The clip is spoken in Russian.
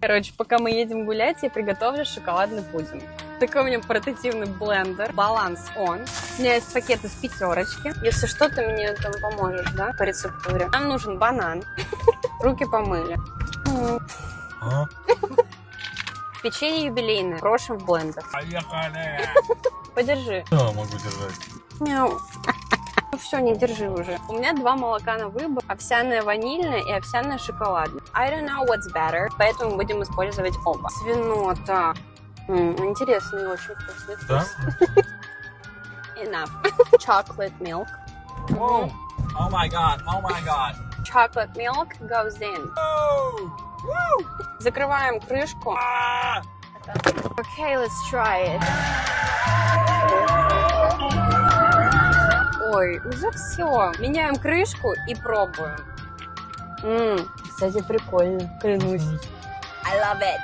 Короче, пока мы едем гулять, я приготовлю шоколадный пудинг. Такой у меня портативный блендер. Баланс он. У меня есть пакет из 5. Если что, ты мне там поможешь, да, по рецептуре. Нам нужен банан. Руки помыли. Печенье юбилейное. Брошим в блендер. Поехали! Подержи. Да, могу держать. Мяу. Ну все, не держи уже. У меня 2 молока на выбор. Овсяное ванильное и овсяное шоколадное. I don't know what's better, поэтому будем использовать оба. Свинота. Интересный, очень вкусный вкус. Да? Enough. Chocolate milk. Whoa. Oh my god, oh my god. Chocolate milk goes in. Oh. Woo. Закрываем крышку. Ah. Okay, let's try it. Ой, уже все. Меняем крышку и пробуем. Кстати, прикольно, клянусь. I love it.